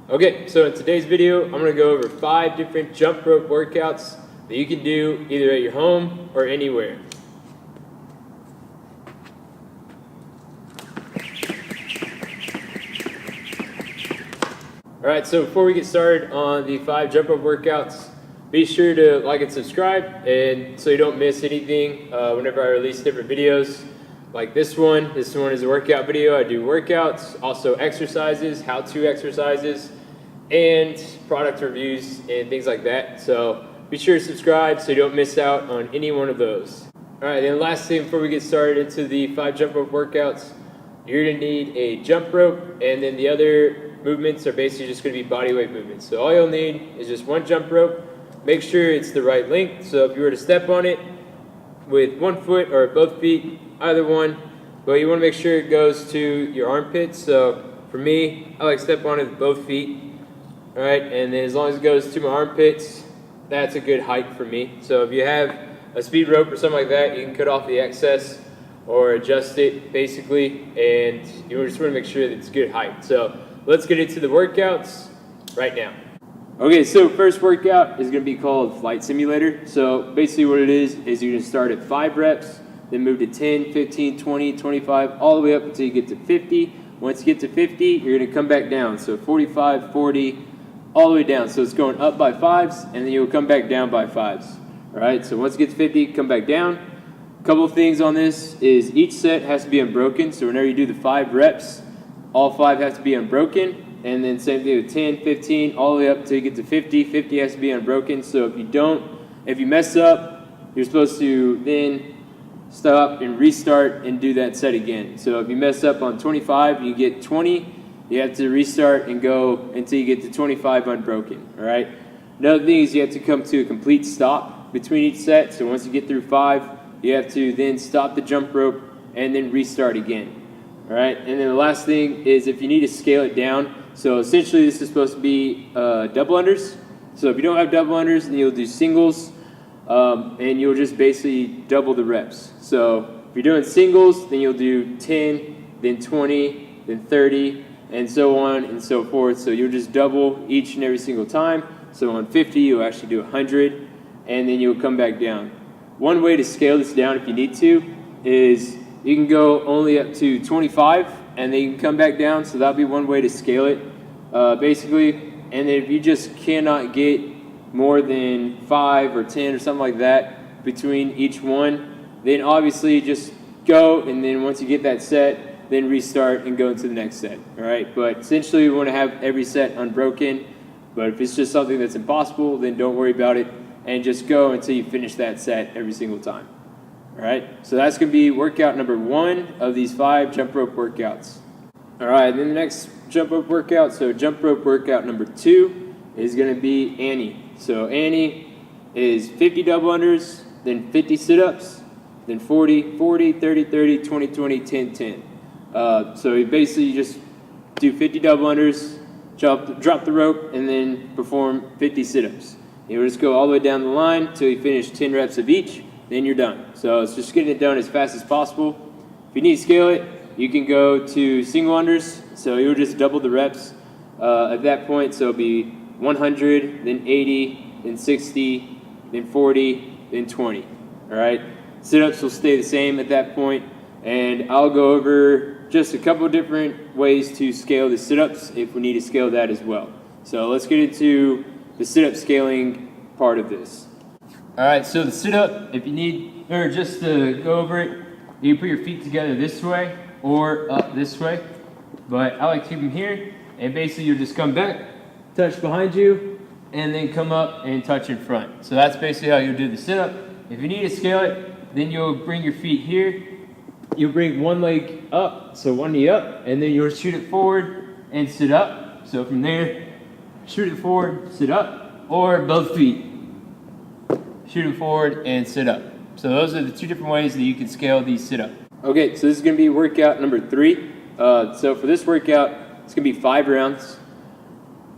Okay, so in today's video, I'm gonna go over 5 different jump rope workouts that you can do either at your home or anywhere. Alright, so before we get started on the 5 jump rope workouts, be sure to like and subscribe, and so you don't miss anything whenever I release different videos. Like this one is a workout video. I do workouts, also exercises, how-to exercises, and product reviews and things like that. So be sure to subscribe so you don't miss out on any one of those. Alright, then last thing before we get started into the 5 jump rope workouts, you're going to need a jump rope, and then the other movements are basically just going to be body weight movements. So all you'll need is just one jump rope. Make sure it's the right length. So if you were to step on it with one foot or both feet, either one, but you want to make sure it goes to your armpits. So for me, I like to step on it with both feet. All right, and then as long as it goes to my armpits, that's a good height for me. So if you have a speed rope or something like that, you can cut off the excess or adjust it basically, and you just want to make sure that it's good height. So let's get into the workouts right now. Okay, so first workout is going to be called Flight Simulator. So basically what it is you're going to start at 5 reps, then move to 10, 15, 20, 25, all the way up until you get to 50. Once you get to 50, you're going to come back down. So 45, 40, all the way down. So it's going up by 5s, and then you'll come back down by 5s. All right, so once you get to 50, come back down. A couple of things on this is each set has to be unbroken. So whenever you do the 5 reps, all 5 have to be unbroken. And then same thing with 10, 15, all the way up until you get to 50. 50 has to be unbroken. So if you mess up, you're supposed to then stop and restart and do that set again. So if you mess up on 25, you get 20, you have to restart and go until you get to 25 unbroken, all right? Another thing is you have to come to a complete stop between each set. So once you get through 5, you have to then stop the jump rope and then restart again, all right? And then the last thing is if you need to scale it down, so essentially this is supposed to be double unders. So if you don't have double unders, then you'll do singles, and you'll just basically double the reps. So if you're doing singles, then you'll do 10, then 20, then 30, and so on and so forth. So you'll just double each and every single time. So on 50, you'll actually do 100, and then you'll come back down. One way to scale this down if you need to is you can go only up to 25, and then you can come back down. So that'll be one way to scale it, basically. And then if you just cannot get more than 5 or 10 or something like that between each one, then obviously just go, and then once you get that set, then restart and go into the next set, all right? But essentially we want to have every set unbroken, but if it's just something that's impossible, then don't worry about it and just go until you finish that set every single time, all right? So that's going to be workout number 1 of these 5 jump rope workouts. All right, then the next jump rope workout, so jump rope workout number 2 is going to be Annie. So Annie is 50 double unders, then 50 sit-ups, then 40, 40, 30, 30, 20, 20, 10, 10. So you basically just do 50 double unders, drop the rope, and then perform 50 sit-ups. You'll just go all the way down the line until you finish 10 reps of each, then you're done. So it's just getting it done as fast as possible. If you need to scale it, you can go to single unders, so you'll just double the reps at that point. So it'll be 100, then 80, then 60, then 40, then 20. All right, sit-ups will stay the same at that point, and I'll go over just a couple of different ways to scale the sit-ups if we need to scale that as well. So let's get into the sit-up scaling part of this. All right, so the sit-up, if you need, or just to go over it, you can put your feet together this way or up this way, but I like to keep them here, and basically you'll just come back, touch behind you, and then come up and touch in front. So that's basically how you'll do the sit-up. If you need to scale it, then you'll bring your feet here, you'll bring one leg up, so one knee up, and then you'll shoot it forward and sit up. So from there, shoot it forward, sit up, or both feet, shoot it forward and sit up. So those are the 2 different ways that you can scale these sit-up. Okay, so this is going to be workout number 3. So for this workout, it's going to be 5 rounds.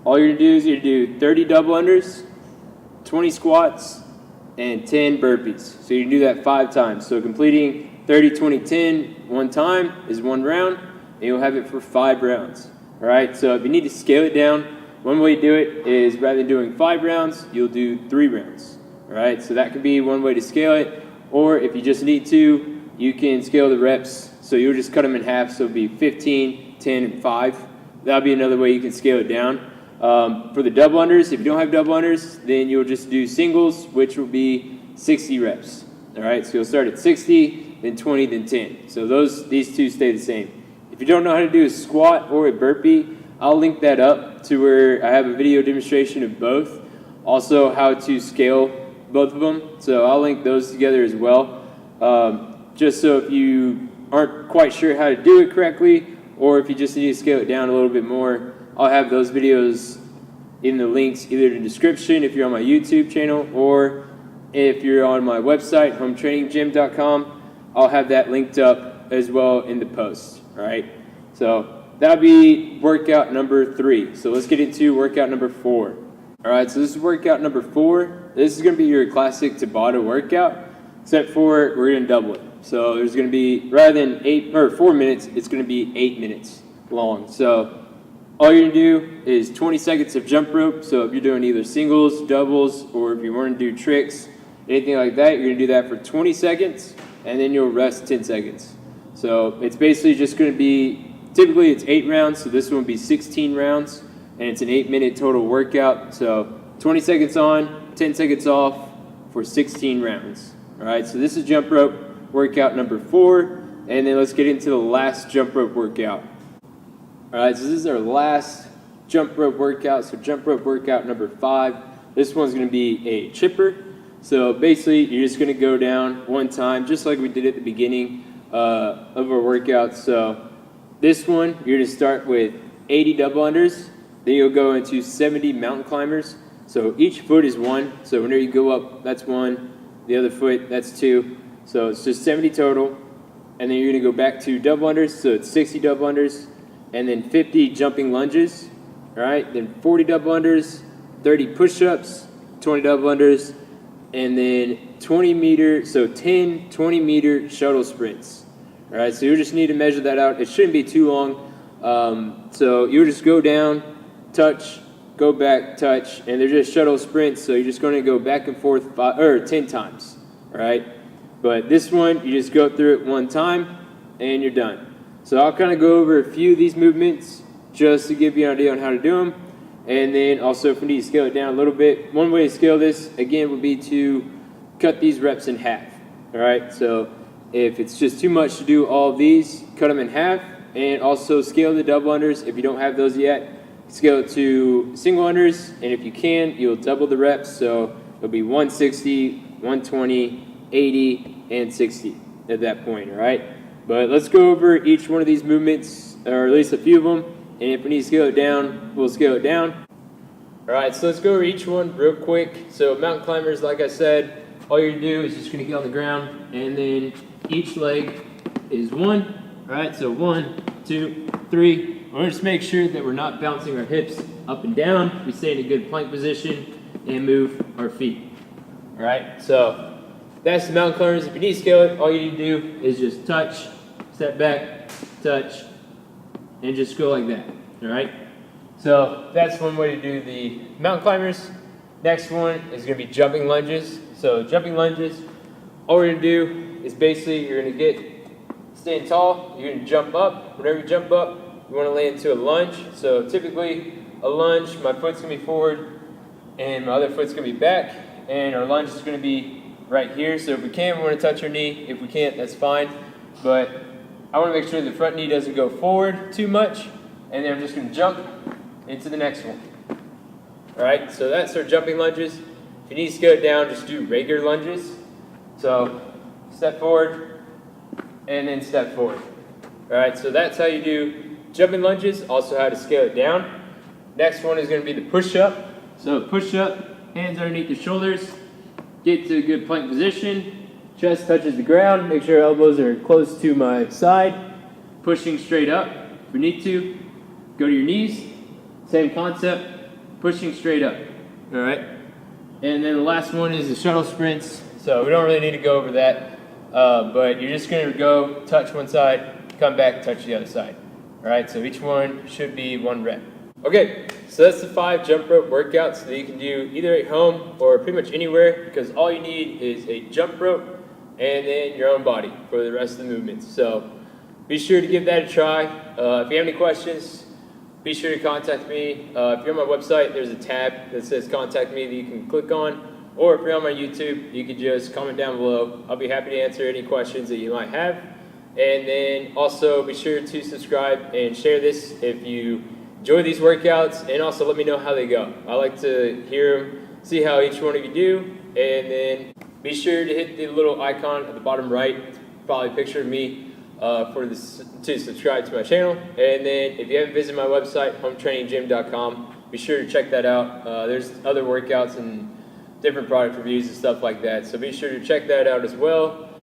All you're going to do is you're going to do 30 double unders, 20 squats, and 10 burpees. So you can do that 5 times. So completing 30, 20, 10 one time is 1 round, and you'll have it for 5 rounds. All right, so if you need to scale it down, one way to do it is rather than doing 5 rounds, you'll do 3 rounds. All right, so that could be one way to scale it. Or if you just need to, you can scale the reps. So you'll just cut them in half. So it'll be 15, 10, and 5. That'll be another way you can scale it down. For the double unders, if you don't have double unders, then you'll just do singles, which will be 60 reps. All right, so you'll start at 60, then 20, then 10. So these two stay the same. If you don't know how to do a squat or a burpee, I'll link that up to where I have a video demonstration of both. Also, how to scale both of them. So I'll link those together as well. Just so if you aren't quite sure how to do it correctly, or if you just need to scale it down a little bit more, I'll have those videos in the links either in the description if you're on my YouTube channel, or if you're on my website, hometraininggym.com, I'll have that linked up as well in the post. All right, so that'll be workout number 3. So let's get into workout number 4. All right, so this is workout number 4. This is going to be your classic Tabata workout, except for we're going to double it. So there's going to be, rather than 4 minutes, it's going to be 8 minutes long. So all you're going to do is 20 seconds of jump rope. So if you're doing either singles, doubles, or if you want to do tricks, anything like that, you're going to do that for 20 seconds, and then you'll rest 10 seconds. So it's basically just going to be, typically it's 8 rounds, so this one will be 16 rounds, and it's an 8-minute total workout. So 20 seconds on, 10 seconds off for 16 rounds. All right, so this is jump rope workout number 4, and then let's get into the last jump rope workout. All right, so this is our last jump rope workout. So jump rope workout number 5. This one's going to be a chipper. So basically, you're just going to go down one time, just like we did at the beginning of our workout. So this one, you're going to start with 80 double unders. Then you'll go into 70 mountain climbers. So each foot is 1. So whenever you go up, that's 1. The other foot, that's 2. So it's just 70 total. And then you're going to go back to double unders. So it's 60 double unders. And then 50 jumping lunges. All right. Then 40 double unders, 30 push-ups, 20 double unders, and then 20 meter, so 10 20-meter shuttle sprints. All right, so you just need to measure that out. It shouldn't be too long. So you'll just go down, touch, go back, touch, and they're just shuttle sprints. So you're just going to go back and forth 10 times. All right, but this one you just go through it one time and you're done. So I'll kind of go over a few of these movements just to give you an idea on how to do them. And then also if we need to scale it down a little bit, one way to scale this, again, would be to cut these reps in half. All right, so if it's just too much to do all of these, cut them in half, and also scale the double unders. If you don't have those yet, scale it to single unders, and if you can, you'll double the reps. So it'll be 160, 120, 80, and 60 at that point, all right? But let's go over each one of these movements, or at least a few of them. And if we need to scale it down, we'll scale it down. All right, so let's go over each one real quick. So mountain climbers, like I said, all you're gonna do is just gonna get on the ground, and then each leg is 1. All right, so 1, 2, 3. We'll just make sure that we're not bouncing our hips up and down. We stay in a good plank position and move our feet. All right, so that's the mountain climbers. If you need to scale it, all you need to do is just touch, step back, touch, and just go like that, all right? So that's one way to do the mountain climbers. Next one is gonna be jumping lunges. So jumping lunges, all we're gonna do is basically you're gonna staying tall, you're gonna jump up. Whenever you jump up, you wanna lay into a lunge. So typically a lunge, my foot's gonna be forward and my other foot's gonna be back, and our lunge is gonna be right here. So if we can, we wanna touch our knee. If we can't, that's fine. But I want to make sure the front knee doesn't go forward too much, and then I'm just going to jump into the next one. All right, so that's our jumping lunges. If you need to scale it down, just do regular lunges. So step forward, and then step forward. All right, so that's how you do jumping lunges, also how to scale it down. Next one is going to be the push-up. So push-up, hands underneath the shoulders, get to a good plank position. Chest touches the ground, make sure elbows are close to my side, pushing straight up. If we need to, go to your knees, same concept, pushing straight up, all right? And then the last one is the shuttle sprints. So we don't really need to go over that, but you're just gonna go touch one side, come back, touch the other side. All right, so each one should be 1 rep. Okay, So that's the 5 jump rope workouts that you can do either at home or pretty much anywhere, because all you need is a jump rope and then your own body for the rest of the movements. So be sure to give that a try. If you have any questions, be sure to contact me. If you're on my website, there's a tab that says contact me that you can click on. Or if you're on my YouTube, you can just comment down below. I'll be happy to answer any questions that you might have. And then also be sure to subscribe and share this if you enjoy these workouts, and also let me know how they go. I like to hear them, see how each one of you do, and then be sure to hit the little icon at the bottom right. It's probably a picture of me to subscribe to my channel. And then if you haven't visited my website, hometraininggym.com, be sure to check that out. There's other workouts and different product reviews and stuff like that, so be sure to check that out as well.